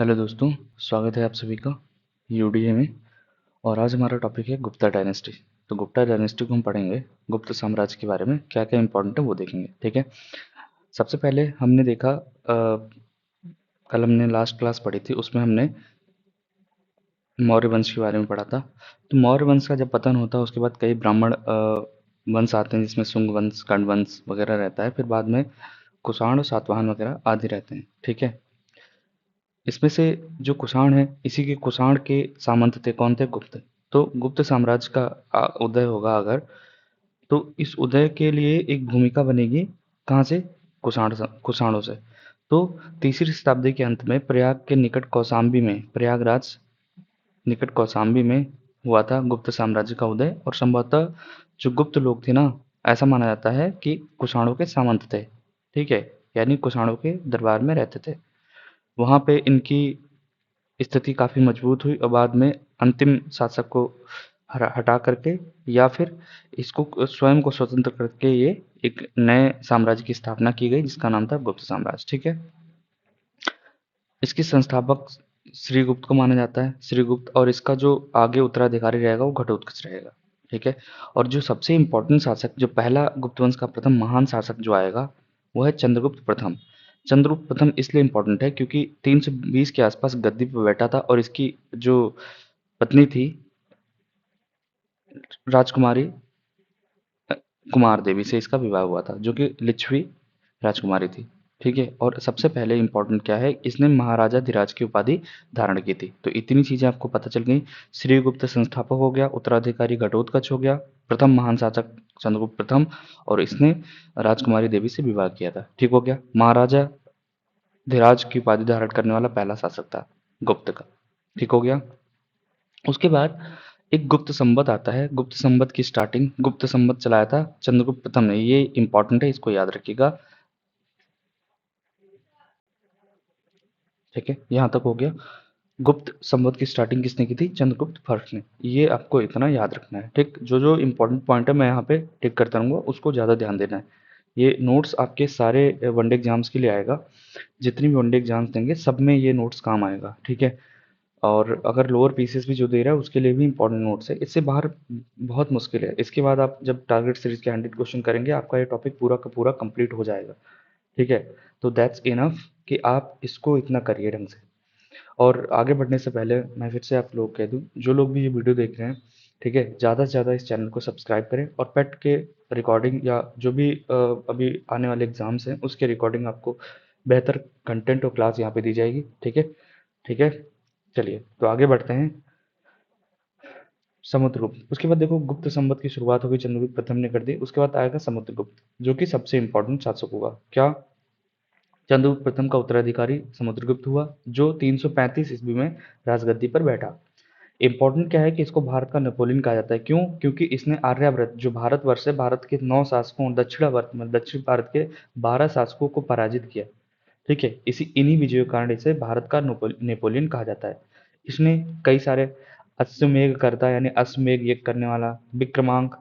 Hello दोस्तों, स्वागत है आप सभी का यूडीए में। और आज हमारा टॉपिक है गुप्ता डायनेस्टी। तो गुप्ता डायनेस्टी को हम पढ़ेंगे, गुप्त साम्राज्य के बारे में क्या क्या इंपॉर्टेंट है वो देखेंगे। ठीक है। सबसे पहले हमने देखा कल हमने लास्ट क्लास पढ़ी थी, उसमें हमने मौर्य वंश के बारे में पढ़ा था। तो मौर्य वंश का जब पतन होता है उसके बाद कई ब्राह्मण वंश आते हैं, जिसमें शुंग वंश, कण्व वंश वगैरह रहता है। फिर बाद में कुषाण और सातवाहन वगैरह आदि रहते हैं। ठीक है। इसमें से जो कुषाण है, इसी के कुषाण के सामंत थे। कौन थे? गुप्त। तो गुप्त साम्राज्य का उदय होगा अगर, तो इस उदय के लिए एक भूमिका बनेगी। कहाँ से? कुषाणों से। तो तीसरी शताब्दी के अंत में प्रयाग के निकट कौशाम्बी में, प्रयागराज निकट कौशाम्बी में हुआ था गुप्त साम्राज्य का उदय। और संभवतः जो गुप्त लोग थे ना, ऐसा माना जाता है कि कुषाणों के सामंत थे। ठीक है। यानी कुषाणों के दरबार में रहते थे। वहाँ पे इनकी स्थिति काफ़ी मजबूत हुई और बाद में अंतिम शासक को हटा करके, या फिर इसको स्वयं को स्वतंत्र करके, ये एक नए साम्राज्य की स्थापना की गई जिसका नाम था गुप्त साम्राज्य। ठीक है। इसके संस्थापक श्रीगुप्त को माना जाता है, श्रीगुप्त। और इसका जो आगे उत्तराधिकारी रहेगा वो घटोत्कच रहेगा। ठीक है। और जो सबसे इम्पोर्टेंट शासक, जो पहला गुप्त वंश का प्रथम महान शासक जो आएगा, वो है चंद्रगुप्त प्रथम। चंद्रगुप्त प्रथम इसलिए इम्पोर्टेंट है क्योंकि 320 के आसपास गद्दी पर बैठा था और इसकी जो पत्नी थी, राजकुमारी कुमार देवी से इसका विवाह हुआ था, जो कि लिच्छवी राजकुमारी थी। ठीक है। और सबसे पहले इंपॉर्टेंट क्या है, इसने महाराजा धीराज की उपाधि धारण की थी। तो इतनी चीजें आपको पता चल गई। श्रीगुप्त संस्थापक हो गया, उत्तराधिकारी घटोत्कच हो गया, प्रथम महान शासक चंद्रगुप्त प्रथम, और इसने राजकुमारी देवी से विवाह किया था। ठीक हो गया। महाराजा धीराज की उपाधि धारण करने वाला पहला शासक था गुप्त का। ठीक हो गया। उसके बाद एक गुप्त संवत आता है। गुप्त संवत की स्टार्टिंग, गुप्त संवत चलाया था चंद्रगुप्त प्रथम ने। ये इंपॉर्टेंट है, इसको याद रखिएगा। ठीक है, यहाँ तक हो गया। गुप्त संवत की स्टार्टिंग किसने की थी? चंद्रगुप्त फर्स्ट ने। ये आपको इतना याद रखना है। ठीक। जो जो इंपॉर्टेंट पॉइंट है मैं यहाँ पे टिक करता रहूंगा, उसको ज़्यादा ध्यान देना है। ये नोट्स आपके सारे वनडे एग्जाम्स के लिए आएगा। जितनी भी वनडे एग्जाम्स देंगे सब में ये नोट्स काम आएगा। ठीक है। और अगर लोअर पीसीएस भी जो दे रहा है उसके लिए भी इंपॉर्टेंट नोट्स है। इससे बाहर बहुत मुश्किल है। इसके बाद आप जब टारगेट सीरीज के 100 क्वेश्चन करेंगे, आपका ये टॉपिक पूरा का पूरा कंप्लीट हो जाएगा। ठीक है। तो दैट्स इनफ कि आप इसको इतना करिए ढंग से। और आगे बढ़ने से पहले मैं फिर से आप लोग कह दूं, जो लोग भी ये वीडियो देख रहे हैं, ठीक है, ज़्यादा से ज़्यादा इस चैनल को सब्सक्राइब करें। और पेट के रिकॉर्डिंग या जो भी अभी आने वाले एग्जाम्स हैं उसके रिकॉर्डिंग आपको बेहतर कंटेंट और क्लास यहाँ पे दी जाएगी। ठीक है। ठीक है। चलिए तो आगे बढ़ते हैं। समुद्रगुप्त। उसके बाद देखो, गुप्त संवत की शुरुआत होगी, चंद्रगुप्त प्रथम ने कर दी। उसके बाद आएगा समुद्रगुप्त, जो कि सबसे इंपॉर्टेंट शासक होगा। क्या? चंद्रगुप्त प्रथम का उत्तराधिकारी समुद्रगुप्त हुआ, जो 335 ईस्वी में राजगद्दी पर बैठा। इंपॉर्टेंट क्या है कि इसको भारत का नेपोलियन कहा जाता है। क्यों? क्योंकि इसने आर्यावर्त, जो भारतवर्ष है, भारत के 9 शासकों, दक्षिणावर्त में दक्षिण भारत के 12 शासकों को पराजित किया। ठीक है। इन्हीं विजयों के कारण इसे भारत का नेपोलियन कहा जाता है। इसने कई सारे अश्वमेध करता, यानी अश्वमेध यज्ञ करने वाला, विक्रमांक,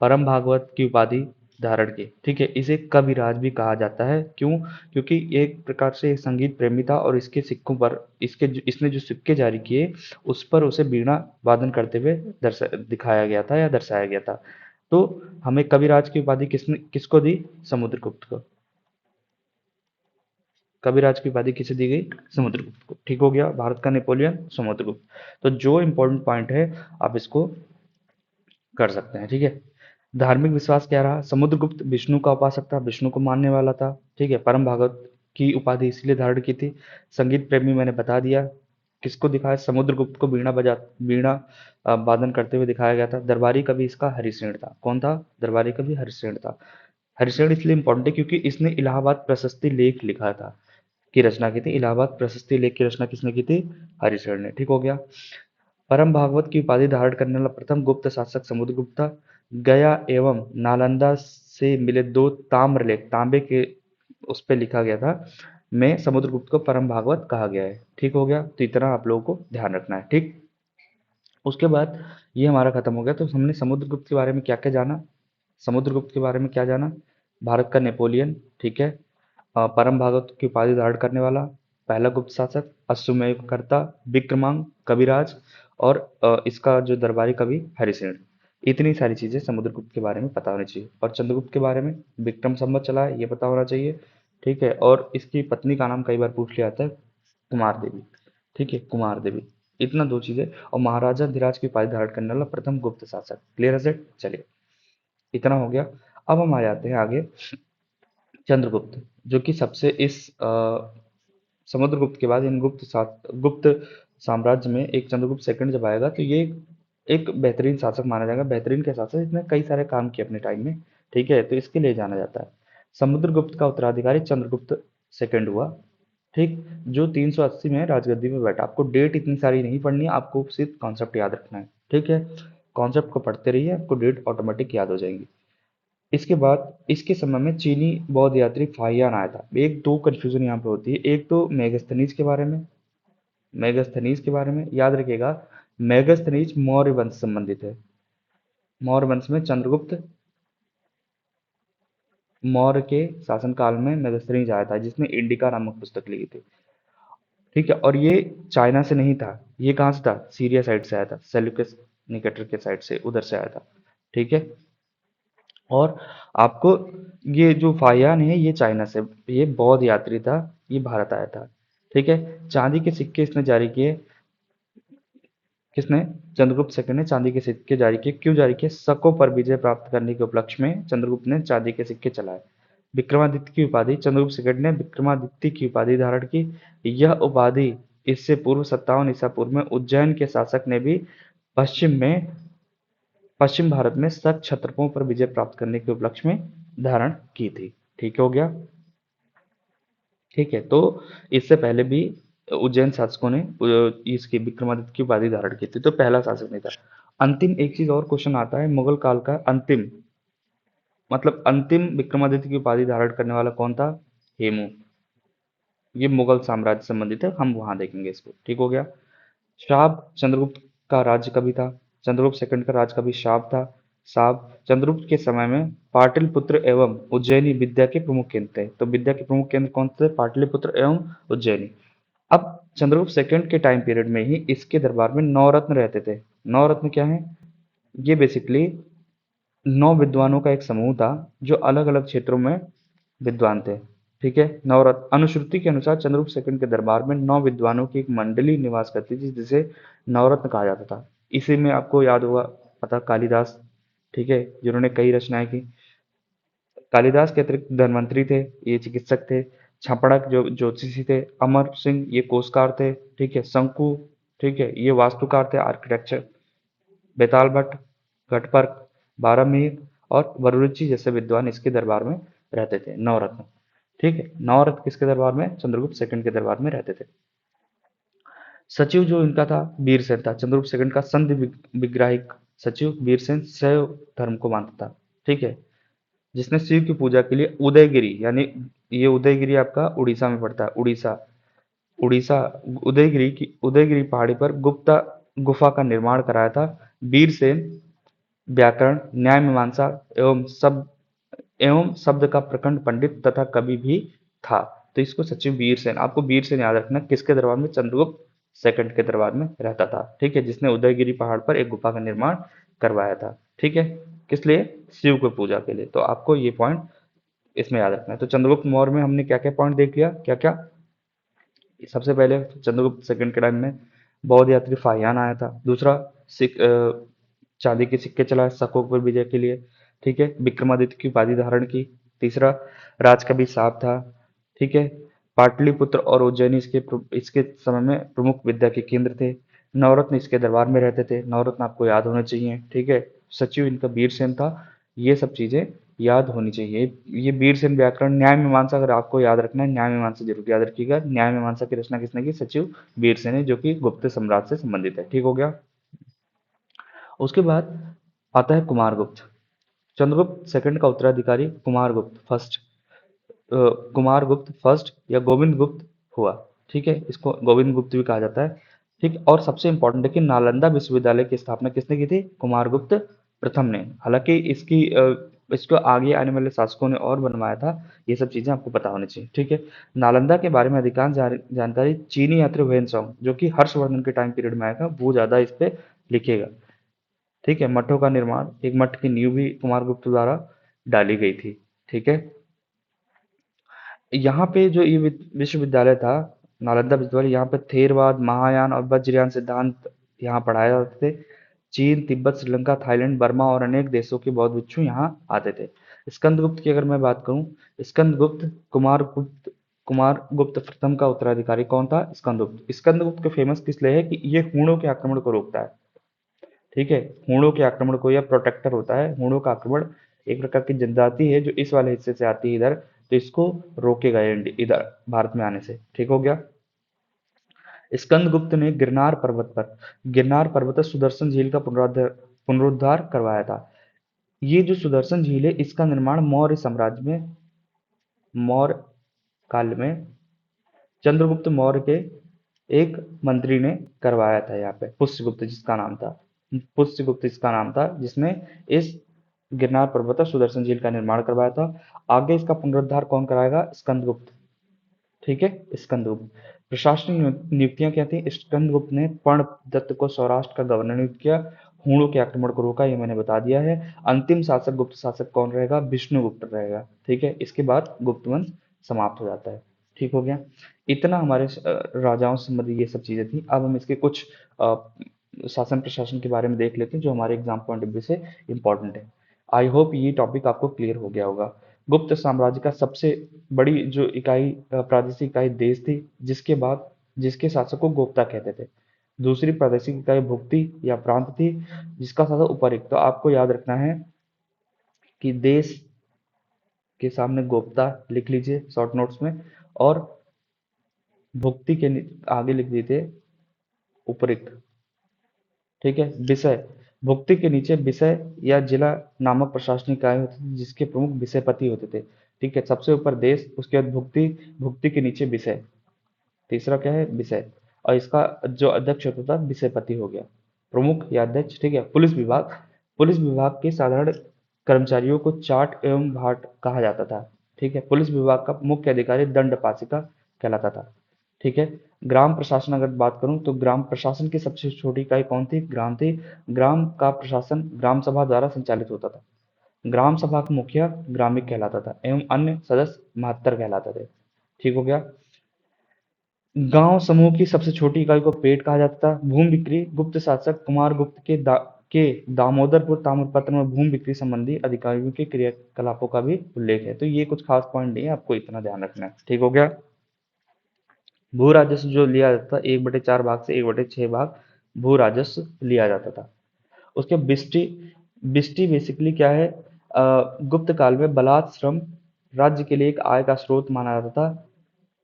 परम भागवत की उपाधि धारण की। ठीक है। इसे कविराज भी कहा जाता है। क्यों? क्योंकि एक प्रकार से संगीत प्रेमी था और इसके सिक्कों पर, इसने जो सिक्के जारी किए उस पर उसे वीणा वादन करते हुए दिखाया गया था या दर्शाया गया था। तो हमें कविराज की उपाधि किसको दी? समुद्रगुप्त को। कविराज की उपाधि किसे दी गई? समुद्रगुप्त को। ठीक हो गया। भारत का नेपोलियन समुद्रगुप्त। तो जो इंपॉर्टेंट पॉइंट है आप इसको कर सकते हैं। ठीक है। धार्मिक विश्वास क्या रहा? समुद्रगुप्त विष्णु का उपासक था, विष्णु को मानने वाला था। ठीक है। परम भागवत की उपाधि इसलिए धारण की थी। संगीत प्रेमी मैंने बता दिया। किसको दिखाया? समुद्रगुप्त को वीणा वादन करते हुए दिखाया गया था। दरबारी कवि इसका हरिसेन था। कौन था? दरबारी कवि हरिसेन था। हरिसेन इसलिए इंपॉर्टेंट है क्योंकि इसने इलाहाबाद प्रशस्ति लेख लिखा था, की रचना की थी। इलाहाबाद प्रशस्ति लेख की रचना किसने की थी? हरिशरण ने। ठीक हो गया। परम भागवत की उपाधि धारण करने वाला प्रथम गुप्त शासक समुद्रगुप्त था। गया एवं नालंदा से मिले दो ताम्रलेख, तांबे के उस पे लिखा गया था, में समुद्रगुप्त को परम भागवत कहा गया है। ठीक हो गया। तो इतना आप लोगों को ध्यान रखना है। ठीक। उसके बाद ये हमारा खत्म हो गया। तो हमने समुद्रगुप्त के बारे में क्या क्या जाना? समुद्रगुप्त के बारे में क्या जाना? भारत का नेपोलियन। ठीक है। परम भागवत की उपाधि धारण करने वाला, पहला गुप्त शासक, अश्वमेधकर्ता, विक्रमांक, कविराज और इसका जो दरबारी कवि हरिसेन। इतनी सारी चीजें समुद्रगुप्त के बारे में पता होनी चाहिए। और चंद्रगुप्त के बारे में विक्रम संवत चला है ये पता होना चाहिए। ठीक है, और इसकी पत्नी का नाम कई बार पूछ लिया जाता है, कुमार देवी। ठीक है, कुमार देवी। इतना दो चीजें। और महाराजा धीराज की उपाधि धारण करने वाला प्रथम गुप्त शासक। क्लियर है सेट? चलिए, इतना हो गया। अब हम आ जाते हैं आगे चंद्रगुप्त, जो कि सबसे इस समुद्रगुप्त के बाद इन गुप्त साम्राज्य में एक चंद्रगुप्त सेकंड जब आएगा तो ये एक बेहतरीन शासक माना जाएगा। बेहतरीन के शासक, इसने कई सारे काम किए अपने टाइम में। ठीक है, तो इसके लिए जाना जाता है। समुद्रगुप्त का उत्तराधिकारी चंद्रगुप्त सेकंड हुआ। ठीक, जो 380 में राजगद्दी में बैठा। आपको डेट इतनी सारी नहीं पढ़नी है, आपको सिर्फ कॉन्सेप्ट याद रखना है। ठीक है, कॉन्सेप्ट को पढ़ते रहिए, आपको डेट ऑटोमेटिक याद हो जाएंगी। इसके बाद इसके समय में चीनी बौद्ध यात्री फाहियान आया था। एक दो कंफ्यूजन यहाँ पे होती है। एक तो मेगास्थनीज के बारे में, मेगास्थनीज के बारे में याद रखिएगा। मेगास्थनीज मौर्य वंश से संबंधित है। मौर्य वंश में चंद्रगुप्त मौर्य के शासनकाल में मेगास्थनीज आया था, जिसने इंडिका नामक पुस्तक लिखी थी। ठीक है, और ये चाइना से नहीं था। ये कहाँ से था? सीरिया साइड से आया था, सेल्यूकस निकेटर के साइड से, उधर से आया था। ठीक है, और आपको ये जो फाहियान है ये चाइना से, ये बौद्ध यात्री था, ये भारत आया था। ठीक है, चांदी के सिक्के इसने जारी किए। किसने? चंद्रगुप्त सेकंड ने चांदी के सिक्के जारी किए। क्यों जारी किए? शकों पर विजय प्राप्त करने के उपलक्ष्य में चंद्रगुप्त ने चांदी के सिक्के चलाए। विक्रमादित्य की उपाधि, चंद्रगुप्त सेकंड ने विक्रमादित्य की उपाधि धारण की। यह उपाधि इससे पूर्व 57 ईसा पूर्व में उज्जैन के शासक ने भी पश्चिम में पश्चिम भारत में शक क्षत्रपों पर विजय प्राप्त करने के उपलक्ष्य में धारण की थी। ठीक हो गया? ठीक है, तो इससे पहले भी उज्जैन शासकों ने इसकी विक्रमादित्य की उपाधि धारण की थी, तो पहला शासक नहीं था। अंतिम एक चीज और क्वेश्चन आता है, मुगल काल का अंतिम, मतलब अंतिम विक्रमादित्य की उपाधि धारण करने वाला कौन था? हेमू। ये मुगल साम्राज्य से संबंधित है, हम वहां देखेंगे इसको। ठीक हो गया? शाब चंद्रगुप्त का राज्य कवि था। चंद्रगुप्त सेकंड का राज्य कवि शाब था। शाब चंद्रगुप्त के समय में पाटलिपुत्र एवं उज्जैनी विद्या के प्रमुख केंद्र थे। तो विद्या के प्रमुख केंद्र कौन थे? पाटलिपुत्र एवं उज्जैनी। अब चंद्रगुप्त सेकंड के टाइम पीरियड में ही इसके दरबार में नौ रत्न रहते थे। नौ रत्न क्या है? ये बेसिकली 9 विद्वानों का एक समूह था, जो अलग अलग क्षेत्रों में विद्वान थे। ठीक है, नवरत्न अनुश्रुति के अनुसार चंद्रगुप्त सेकंड के दरबार में 9 विद्वानों की एक मंडली निवास करती थी, जिसे नवरत्न कहा जाता था। इसी में आपको याद होगा, पता, कालिदास। ठीक है, जिन्होंने कई रचनाएं की। कालिदास के अतिरिक्त धन्वंतरी थे, ये चिकित्सक थे। छापड़क जो ज्योतिषी थे। अमर सिंह ये कोषकार थे। ठीक है, शंकु, ठीक है, ये वास्तुकार थे, आर्किटेक्चर। बेताल भट्ट, घटपर्क, बारहमीर और वरुरुचि जैसे विद्वान इसके दरबार में रहते थे। नवरत्न। ठीक है, नवरत्न किसके दरबार में? चंद्रगुप्त सेकंड के दरबार में रहते थे। सचिव जो इनका था, वीरसेन था। चंद्रगुप्त सेकंड का संधि विग्राहिक सचिव वीरसेन शैव धर्म को मानता था। ठीक है, जिसने शिव की पूजा के लिए उदयगिरी, यानी ये उदयगिरी आपका उड़ीसा में पड़ता है, उड़ीसा, उड़ीसा, उदयगिरी पहाड़ी पर गुप्ता गुफा का निर्माण कराया था। वीरसेन व्याकरण, न्याय मीमांसा एवं शब्द का प्रखंड पंडित तथा कवि भी था। तो इसको सचिव वीरसेन, आपको वीरसेन याद रखना, किसके दरबार में? चंद्रगुप्त सेकंड के दरबार में रहता था। ठीक है, जिसने उदयगिरी पहाड़ पर एक गुफा का निर्माण करवाया था। ठीक है, किस लिए? शिव को पूजा के लिए। तो आपको ये पॉइंट इसमें याद रखना है। तो चंद्रगुप्त मौर्य में हमने क्या क्या पॉइंट देख लिया, क्या क्या? सबसे पहले चंद्रगुप्त सेकंड के टाइम में बौद्ध यात्री फाहियान आया था। दूसरा, चांदी के सिक्के चलाए शकों पर विजय के लिए। ठीक है, विक्रमादित्य की उपाधि धारण की। तीसरा, राजकवि साहब था। ठीक है, पाटलिपुत्र और उज्जैनी इसके समय में प्रमुख विद्या के केंद्र थे। नवरत्न इसके दरबार में रहते थे। नवरत्न आपको याद होना चाहिए। ठीक है, सचिव इनका वीरसेन था। ये सब चीजें याद होनी चाहिए। ये वीरसेन व्याकरण, न्याय मीमांसा अगर आपको याद रखना है, न्याय मीमांसा जरूर याद रखिएगा। न्याय मीमांसा की रचना किसने की? सचिव वीरसेन है, जो कि गुप्त सम्राट से संबंधित है। ठीक हो गया? उसके बाद आता है कुमारगुप्त। चंद्रगुप्त सेकंड का उत्तराधिकारी कुमारगुप्त फर्स्ट, कुमारगुप्त फर्स्ट या गोविंद गुप्त हुआ। ठीक है, इसको गोविंद गुप्त भी कहा जाता है। ठीक, और सबसे इंपॉर्टेंट है कि नालंदा विश्वविद्यालय की स्थापना किसने की थी? कुमारगुप्त प्रथम ने। हालांकि इसकी इसको आगे आने वाले शासकों ने और बनवाया था, ये सब चीज़ें आपको पता होनी चाहिए, ठीक है। नालंदा के बारे में अधिकांश जानकारी चीनी यात्री वेनसोंग, जो कि हर्षवर्धन के टाइम पीरियड में आया था, वो ज़्यादा इस पे लिखेगा, ठीक है। मठों का निर्माण, एक मठ की नींव भी कुमारगुप्त द्वारा डाली गई थी, ठीक है। यहाँ पे जो ये विश्वविद्यालय था, नालंदा विश्वविद्यालय, यहाँ पे थेरवाद, महायान और वज्रयान सिद्धांत यहाँ पढ़ाए जाते थे। चीन, तिब्बत, श्रीलंका, थाईलैंड, बर्मा और अनेक देशों के बौद्ध भिक्षु यहाँ आते थे। स्कंदगुप्त की अगर मैं बात करूँ, स्कंदगुप्त कुमार गुप्त प्रथम का उत्तराधिकारी कौन था? स्कंदगुप्त। स्कंदगुप्त के फेमस किस लिए है कि ये हूणों के आक्रमण को रोकता है, ठीक है। हूणों के आक्रमण को, यह प्रोटेक्टर होता है। हूणों का आक्रमण एक प्रकार की जनजाति है जो इस वाले हिस्से से आती है इधर, तो इसको रोकेगा ये इधर भारत में आने से, ठीक हो गया। स्कंदगुप्त ने गिरनार पर्वत पर सुदर्शन झील का पुनरुद्धार करवाया था। ये जो सुदर्शन झील है, इसका निर्माण मौर्य साम्राज्य में, मौर्य काल में चंद्रगुप्त मौर्य के एक मंत्री ने करवाया था। यहाँ पे पुष्यगुप्त जिसका नाम था, पुष्यगुप्त इसका नाम था, जिसने इस गिरनार पर्वत पर सुदर्शन झील का निर्माण करवाया था। आगे इसका पुनरुद्धार कौन कराएगा? स्कंदगुप्त, ठीक है, स्कंदगुप्त। प्रशासनिक नियुक्तियां क्या थी? स्कंदगुप्त ने पर्णदत्त को सौराष्ट्र का गवर्नर नियुक्त किया। हूणों के आक्रमण को रोका, ये मैंने बता दिया है। अंतिम शासक गुप्त शासक कौन रहेगा? विष्णुगुप्त रहेगा, ठीक है। इसके बाद गुप्त वंश समाप्त हो जाता है, ठीक हो गया। इतना हमारे राजाओं से संबंधित ये सब चीजें थी। अब हम इसके कुछ शासन प्रशासन के बारे में देख लेते हैं जो हमारे एग्जाम पॉइंट ऑफ व्यू से इंपॉर्टेंट है। आई होप ये टॉपिक आपको क्लियर हो गया होगा। गुप्त साम्राज्य का सबसे बड़ी जो इकाई, प्रादेशिक इकाई देश थी, जिसके शासक को गोप्ता कहते थे। दूसरी प्रादेशिक इकाई भुक्ति या प्रांत थी, जिसका शासक उपरिक्त। तो आपको याद रखना है कि देश के सामने गोप्ता लिख लीजिए शॉर्ट नोट्स में, और भुक्ति के आगे लिख दीजिए उपरिक्त, ठीक है। विषय, भुक्ति के नीचे विषय या जिला नामक प्रशासनिक इकाई होती थी, जिसके प्रमुख विषयपति होते थे, ठीक है। सबसे ऊपर देश, उसके बाद भुक्ति, भुक्ति के नीचे विषय, तीसरा क्या है? विषय। और इसका जो अध्यक्ष होता था, विषयपति हो गया, प्रमुख या अध्यक्ष, ठीक है। पुलिस विभाग के साधारण कर्मचारियों को चाट एवं भाट कहा जाता था, ठीक है। पुलिस विभाग का मुख्य अधिकारी दंडपाशिका कहलाता था, ठीक है। ग्राम प्रशासन अगर बात करूं तो ग्राम प्रशासन की सबसे छोटी इकाई कौन थी? ग्राम थी। ग्राम का प्रशासन ग्राम सभा द्वारा संचालित होता था। ग्राम सभा का मुखिया ग्रामिक कहलाता था एवं अन्य सदस्य महत्तर कहलाते थे, ठीक हो गया। गांव समूह की सबसे छोटी इकाई को पेट कहा जाता था। भूमि बिक्री, गुप्त शासक कुमारगुप्त के दामोदरपुर ताम्रपत्र में भूमि बिक्री संबंधी अधिकारियों के क्रियाकलापों का भी उल्लेख है। तो ये कुछ खास पॉइंट नहीं है, आपको इतना ध्यान रखना है, ठीक हो गया। भू राजस्व जो लिया जाता था, 1/4 भाग से 1/6 भाग भू राजस्व लिया जाता था। उसके बिस्टी, बिस्टी बेसिकली क्या है? गुप्त काल में बलात् श्रम राज्य के लिए एक आय का स्रोत माना जाता था।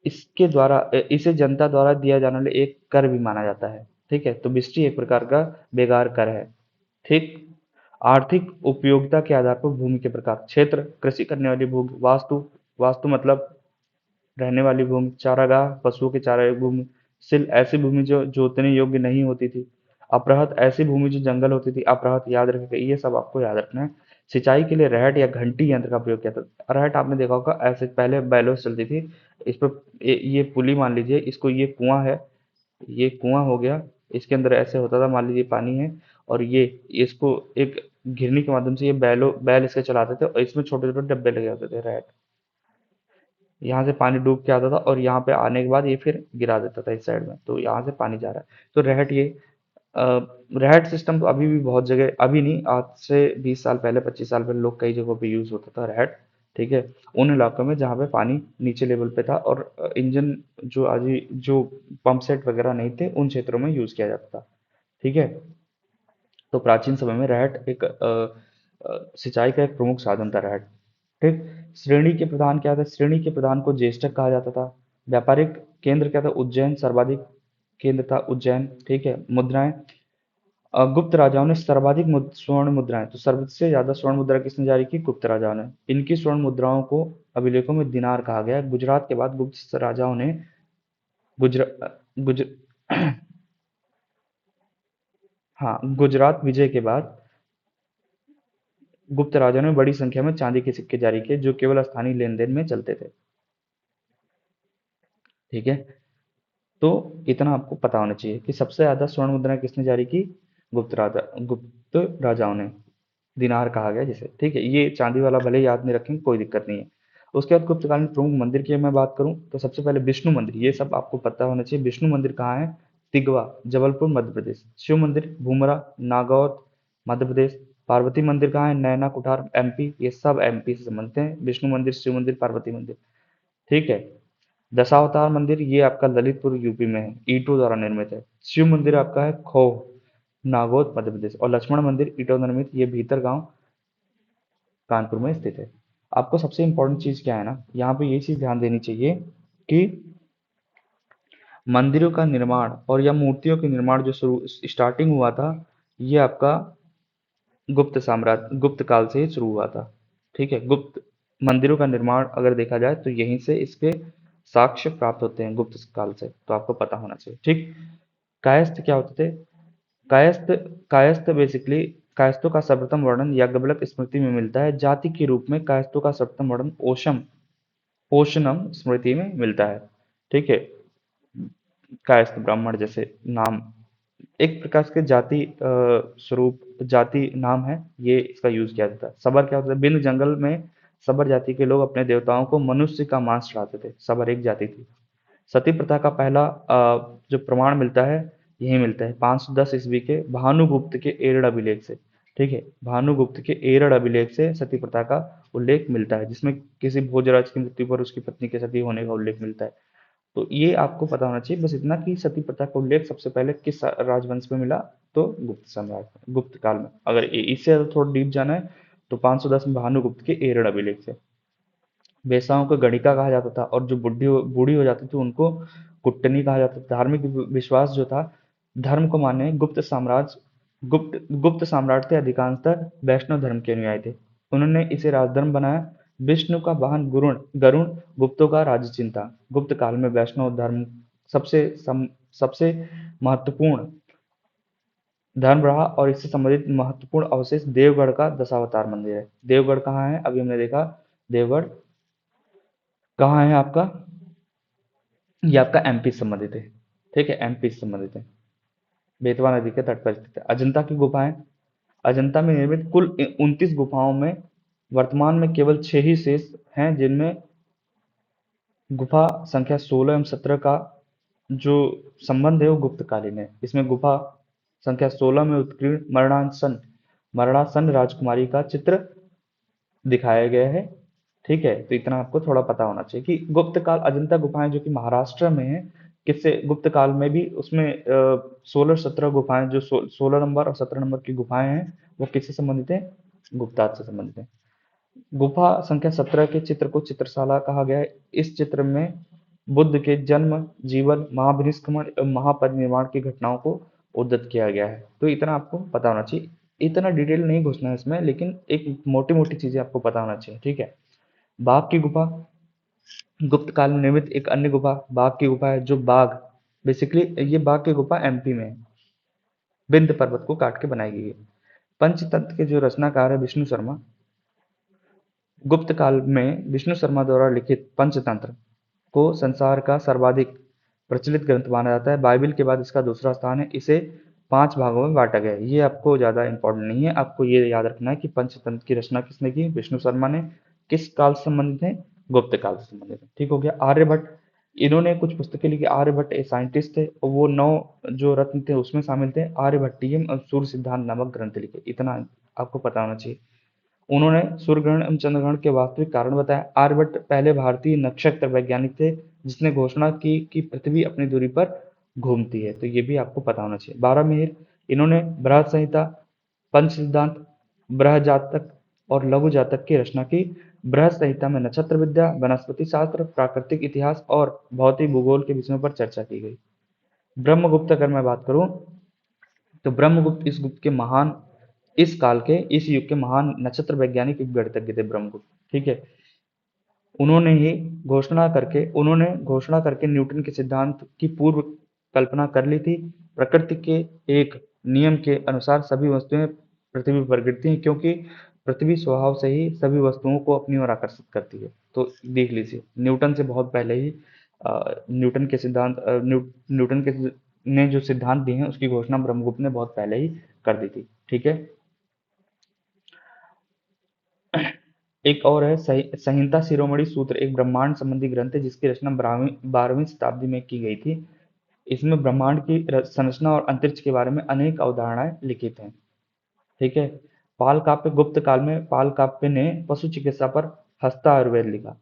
इसके द्वारा इसे जनता द्वारा दिया जाने वाले एक कर भी माना जाता है, ठीक है। तो बिस्टी एक प्रकार का बेगार कर है, ठीक। आर्थिक उपयोगिता के आधार पर भूमि के प्रकार, क्षेत्र, कृषि करने वाली भूमि, वास्तु, वास्तु मतलब रहने वाली भूमि, चारागाह, पशुओं के चारे की भूमि, सिल ऐसी भूमि जो जोतने योग्य नहीं होती थी, अपरहत ऐसी भूमि जो जंगल होती थी, अपरहत याद रखेगा, ये सब आपको याद रखना है। सिंचाई के लिए रहट या घंटी यंत्र का प्रयोग किया था। रहट आपने देखा होगा, ऐसे पहले बैलों से चलती थी। इस पर ये पुली मान लीजिए, इसको ये कुआं है, ये कुआं हो गया, इसके अंदर ऐसे होता था, मान लीजिए पानी है, और ये इसको एक घिरनी के माध्यम से ये बैल इसके चलाते थे, और इसमें छोटे छोटे डब्बे लगे होते थे रहट। यहाँ से पानी डूब के आता था और यहाँ पे आने के बाद ये फिर गिरा देता था इस साइड में, तो यहाँ से पानी जा रहा है। तो रहट ये अ, रहट सिस्टम तो अभी भी बहुत जगह, अभी नहीं, आज से 20 साल पहले, 25 साल पहले लोग कई जगहों पे यूज होता था रहट, ठीक है। उन इलाकों में जहाँ पे पानी नीचे लेवल पे था और इंजन जो आज जो पंप सेट वगैरह नहीं थे, उन क्षेत्रों में यूज किया जाता था, ठीक है। तो प्राचीन समय में रहट एक सिंचाई का एक प्रमुख साधन था रहट, ठीक। श्रेणी के प्रधान क्या था? श्रेणी के प्रधान को ज्येष्ठक कहा जाता था। व्यापारिक केंद्र क्या था? उज्जैन सर्वाधिक केंद्र था, उज्जैन, ठीक है। मुद्राएं, गुप्त राजाओं ने सर्वाधिक स्वर्ण मुद्राएं, तो सबसे ज्यादा स्वर्ण मुद्रा किसने जारी की? गुप्त राजाओं ने। इनकी स्वर्ण मुद्राओं को अभिलेखों में दिनार कहा गया है। गुजरात के बाद गुप्त राजाओं ने गुजरा गुज हाँ, गुजरात विजय के बाद गुप्त राजाओं ने बड़ी संख्या में चांदी के सिक्के जारी किए जो केवल स्थानीय लेन देन में चलते थे। ठीक है, तो इतना आपको पता होना चाहिए कि सबसे ज्यादा स्वर्ण मुद्राएं किसने जारी की? गुप्त राजाओं ने। दिनार कहा गया जिसे। ठीक है, ये चांदी वाला भले याद नहीं रखें, कोई दिक्कत नहीं है। उसके बाद गुप्तकालीन प्रमुख मंदिर की मैं बात करूं तो सबसे पहले विष्णु मंदिर, ये सब आपको पता होना चाहिए। विष्णु मंदिर कहाँ है? तिगवा, जबलपुर, मध्य प्रदेश। शिव मंदिर भूमरा, नागौर, मध्य प्रदेश। पार्वती मंदिर कहाँ है? नैना कुठार, एमपी। ये सब एमपी से संबंधित हैं, विष्णु मंदिर, शिव मंदिर, पार्वती मंदिर। ठीक है। दशावतार मंदिर ये आपका ललितपुर यूपी में है, ईंटों द्वारा निर्मित है। शिव मंदिर आपका है खो, नागौद, मध्य प्रदेश। और लक्ष्मण मंदिर ईंटों निर्मित, ये भीतर गांव, कानपुर में स्थित है। आपको सबसे इंपॉर्टेंट चीज क्या है ना, यहाँ पे ये चीज ध्यान देनी चाहिए कि मंदिरों का निर्माण और या मूर्तियों के निर्माण जो शुरू स्टार्टिंग हुआ था, ये आपका गुप्त काल से ही शुरू हुआ था। ठीक है, गुप्त मंदिरों का निर्माण अगर देखा जाए तो यहीं से इसके साक्ष्य प्राप्त होते हैं, गुप्त काल से, तो आपको पता होना चाहिए। ठीक। कायस्थ क्या होते थे? कायस्थ कायस्थ बेसिकली, कायस्थों का सर्वप्रथम वर्णन याज्ञवल्क्य स्मृति में मिलता है। जाति के रूप में कायस्थों का सर्वप्रथम वर्णन ओशनम स्मृति में मिलता है। ठीक है, कायस्थ ब्राह्मण जैसे नाम एक प्रकार के जाति स्वरूप, जाति नाम है, ये इसका यूज किया जाता है। सबर क्या होता है? बिन जंगल में सबर जाति के लोग अपने देवताओं को मनुष्य का मांस चढ़ाते थे। सबर एक जाति थी। सती प्रथा का पहला जो प्रमाण मिलता है, यही मिलता है 510 ईस्वी के भानुगुप्त के एरड़ अभिलेख से। ठीक है, भानुगुप्त के एरड़ अभिलेख से सती प्रथा का उल्लेख मिलता है, जिसमें किसी भोजराज की मृत्यु पर उसकी पत्नी के सती होने का उल्लेख मिलता है। तो ये आपको पता होना चाहिए बस इतना कि सती प्रथा का उल्लेख सबसे पहले किस राजवंश में मिला? तो गुप्त साम्राज्य, गुप्त काल में। अगर इससे ज्यादा थोड़ा डीप जाना है तो 510 में भानुगुप्त के एरड़ अभिलेख से। वेश्याओं को गणिका कहा जाता था और जो बूढ़ी हो जाती थी उनको कुट्टनी कहा जाता था। धार्मिक विश्वास जो था, धर्म को माने गुप्त साम्राज्य थे, अधिकांशतः वैष्णव धर्म के अनुयायी थे। उन्होंने इसे राजधर्म बनाया। विष्णु का वाहन गरुण गुप्तों का राज्य चिन्ह था। गुप्त काल में वैष्णव धर्म सबसे महत्वपूर्ण धर्म रहा और इससे संबंधित महत्वपूर्ण अवशेष देवगढ़ का दशावतार मंदिर है। देवगढ़ कहाँ है? अभी हमने देखा देवगढ़ कहाँ है आपका? ये आपका एमपी से संबंधित है। ठीक है, एमपी से संबंधित है, बेतवा नदी के तट पर स्थित है। अजंता की गुफाएं, अजंता में निर्मित कुल 29 गुफाओं में वर्तमान में केवल 6 ही शेष हैं, जिनमें गुफा संख्या 16 एवं 17 का जो संबंध है वो गुप्तकालीन है। इसमें गुफा संख्या 16 में उत्कीर्ण मरणासन राजकुमारी का चित्र दिखाया गया है। ठीक है, तो इतना आपको थोड़ा पता होना चाहिए कि गुप्त काल अजंता गुफाएं जो कि महाराष्ट्र में है, किससे गुप्त काल में भी उसमें 16-17 गुफाएं, जो 16 नंबर और 17 नंबर की गुफाएं हैं, वो किससे संबंधित है? गुप्ताज से संबंधित है। गुफा संख्या 17 के चित्र को चित्रशाला कहा गया है। इस चित्र में बुद्ध के जन्म, जीवन, महाभिनिष्क्रमण एवं महापरिनिर्वाण की घटनाओं को उद्धृत किया गया है। तो इतना आपको पता होना चाहिए। इतना डिटेल नहीं घुसना है इसमें, लेकिन एक मोटी मोटी चीजें आपको पता होना चाहिए। ठीक है, बाघ की गुफा, गुप्त काल में निर्मित एक अन्य गुफा बाघ की गुफा है। जो बाघ बेसिकली, ये बाघ की गुफा एमपी में है, विंध्य पर्वत को काट के बनाई गई है। पंचतंत्र के जो रचनाकार है विष्णु शर्मा, गुप्त काल में विष्णु शर्मा द्वारा लिखित पंचतंत्र को संसार का सर्वाधिक प्रचलित ग्रंथ माना जाता है। बाइबिल के बाद इसका दूसरा स्थान है। इसे 5 भागों में बांटा गया है। ये आपको ज़्यादा इंपॉर्टेंट नहीं है, आपको ये याद रखना है कि पंचतंत्र की रचना किसने की? विष्णु शर्मा ने। किस काल से संबंधित है? गुप्त काल से संबंधित है। ठीक हो गया। आर्यभट्ट, इन्होंने कुछ पुस्तकें लिखी। आर्यभट्ट एक साइंटिस्ट थे और वो 9 जो रत्न थे उसमें शामिल थे। आर्यभट्टियम और सूर्य सिद्धांत नामक ग्रंथ लिखे। इतना आपको पता होना चाहिए। उन्होंने सूर्य ग्रहण एवं चंद्र ग्रहण के वास्तविक कारण बताया। आर्यभट्ट पहले भारतीय नक्षत्र वैज्ञानिक थे जिसने घोषणा की कि पृथ्वी अपनी दूरी पर घूमती है। तो ये भी आपको पता होना चाहिए। 12 मिहिर, इन्होंने बृहद संहिता, पंच सिद्धांत, बृहद जातक और लघु जातक की रचना की। बृहद संहिता में नक्षत्र विद्या, वनस्पति शास्त्र, प्राकृतिक इतिहास और भौतिक भूगोल के विषयों पर चर्चा की गई। ब्रह्मगुप्त अगर मैं बात करूं तो ब्रह्मगुप्त इस काल के, इस युग के महान नक्षत्र वैज्ञानिक गणितज्ञ थे ब्रह्मगुप्त। ठीक है, उन्होंने घोषणा करके न्यूटन के सिद्धांत की पूर्व कल्पना कर ली थी। प्रकृति के एक नियम के अनुसार सभी वस्तुएं पृथ्वी पर गिरती हैं, क्योंकि पृथ्वी स्वभाव से ही सभी वस्तुओं को अपनी ओर आकर्षित करती है। तो देख लीजिए, न्यूटन से बहुत पहले ही न्यूटन के सिद्धांत न्यूटन के ने जो सिद्धांत दिए हैं उसकी घोषणा ब्रह्मगुप्त ने बहुत पहले ही कर दी थी। ठीक है। एक और है संहिता शिरोमणि सूत्र, एक ब्रह्मांड संबंधी ग्रंथ है जिसकी रचना 12वीं शताब्दी में की गई थी। इसमें ब्रह्मांड की संरचना और अंतरिक्ष के बारे में अनेक अवधारणाएं लिखित हैं। ठीक है। पाल काव्य, गुप्त काल में पाल काव्य ने पशु चिकित्सा पर हस्ता आयुर्वेद लिखा,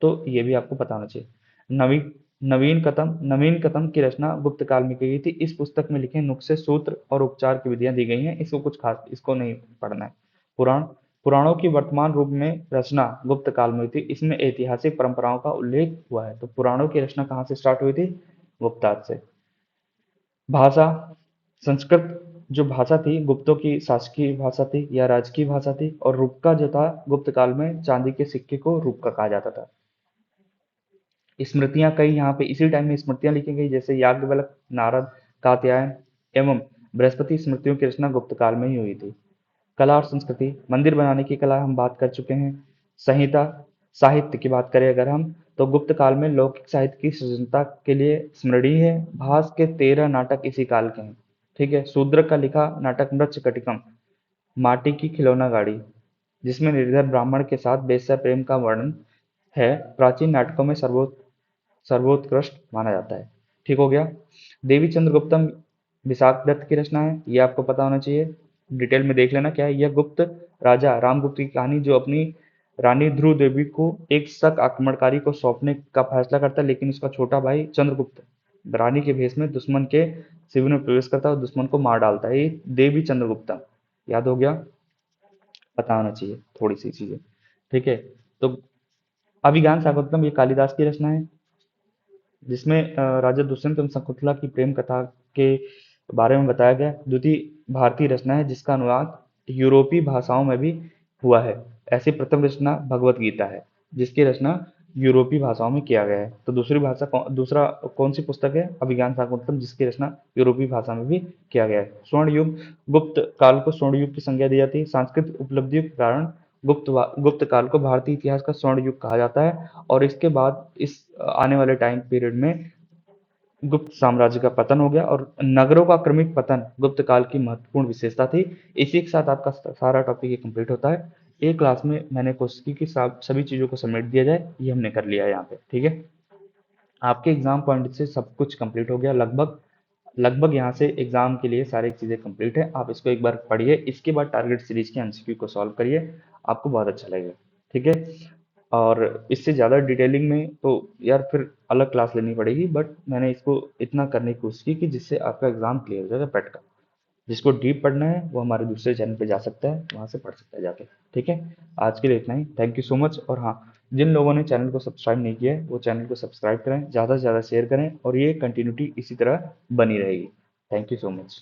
तो ये भी आपको पता होना चाहिए। नवीन नवीन कतम की रचना गुप्त काल में की गई थी। इस पुस्तक में लिखे नुस्खे, सूत्र और उपचार की विधियां दी गई हैं। इसको कुछ खास, इसको नहीं पढ़ना है। पुराण पुराणों की वर्तमान रूप में रचना गुप्त काल में हुई थी। इसमें ऐतिहासिक परंपराओं का उल्लेख हुआ है। तो पुराणों की रचना कहाँ से स्टार्ट हुई थी? गुप्ताज से। भाषा, संस्कृत जो भाषा थी गुप्तों की शासकीय भाषा थी या राजकीय भाषा थी, और रूपका जो था गुप्त काल में चांदी के सिक्के को रूपका कहा जाता था। स्मृतियां कई यहाँ पे इसी टाइम में स्मृतियां लिखी गई, जैसे याज्ञवल्क, नारद, कात्यायन एवं बृहस्पति स्मृतियों की रचना गुप्त काल में ही हुई थी। कला और संस्कृति, मंदिर बनाने की कला हम बात कर चुके हैं। संहिता, साहित्य की बात करें अगर हम, तो गुप्त काल में लौकिक साहित्य की सृजनता के लिए स्मरणीय है। भास के 13 नाटक इसी काल के हैं। ठीक है। शूद्र का लिखा नाटक मृच्छकटिकम, माटी की खिलौना गाड़ी, जिसमें निर्धर ब्राह्मण के साथ वेश्या प्रेम का वर्णन है, प्राचीन नाटकों में सर्वोत्कृष्ट माना जाता है। ठीक हो गया। देवी चंद्रगुप्तम विशाख दत्त की रचना है, ये आपको पता होना चाहिए। डिटेल में देख लेना क्या है। यह गुप्त राजा रामगुप्त की कहानी, जो अपनी रानी ध्रुव देवी को एक शक आक्रमणकारी को सौंपने का फैसला करता है, लेकिन उसका छोटा भाई चंद्रगुप्त रानी के भेष में दुश्मन के शिविर में प्रवेश करता है और दुश्मन को मार डालता है। ये देवी चंद्रगुप्तम याद हो गया, पता होना चाहिए थोड़ी सी चीजें। ठीक है। तो अभिज्ञान शाकुंतलम ये कालिदास की रचना है, जिसमें राजा दुष्यंत एवं शकुंतला की प्रेम कथा के बारे में बताया गया। द्वितीय भारतीय रचना है जिसका अनुवाद यूरोपीय भाषाओं में भी हुआ है। ऐसी प्रथम रचना भगवत गीता है, जिसकी रचना यूरोपीय भाषाओं में किया गया है। तो दूसरा कौन सी पुस्तक है? अभिज्ञान शाकुंतलम, जिसकी रचना यूरोपीय भाषा में भी किया गया है। स्वर्ण युग, गुप्त काल को स्वर्ण युग की संज्ञा दी जाती है। सांस्कृतिक उपलब्धियों के कारण गुप्त काल को भारतीय इतिहास का स्वर्ण युग कहा जाता है। और इसके बाद इस आने वाले टाइम पीरियड में गुप्त साम्राज्य का पतन हो गया, और नगरों का क्रमिक पतन गुप्त काल की महत्वपूर्ण विशेषता थी। इसी के साथ आपका सारा टॉपिक ये कंप्लीट होता है। एक क्लास में मैंने कोशिश की कि सभी चीज़ों को समेट दिया जाए, ये हमने कर लिया है यहाँ पे। ठीक है। आपके एग्जाम पॉइंट से सब कुछ कंप्लीट हो गया लगभग। लगभग यहाँ से एग्जाम के लिए सारी चीज़ें कंप्लीट है। आप इसको एक बार पढ़िए, इसके बाद टारगेट सीरीज के एमसीक्यू को सॉल्व करिए, आपको बहुत अच्छा लगेगा। ठीक है। और इससे ज़्यादा डिटेलिंग में तो यार फिर अलग क्लास लेनी पड़ेगी, बट मैंने इसको इतना करने की कोशिश की कि जिससे आपका एग्जाम क्लियर हो जाएगा पेट का। जिसको डीप पढ़ना है वो हमारे दूसरे चैनल पे जा सकता है, वहाँ से पढ़ सकता है जाके। ठीक है। आज के लिए इतना ही। Thank you so much. और हाँ, जिन लोगों ने चैनल को सब्सक्राइब नहीं किया है वो चैनल को सब्सक्राइब करें, ज़्यादा से ज़्यादा शेयर करें, और ये कंटिन्यूटी इसी तरह बनी रहेगी। Thank you so much.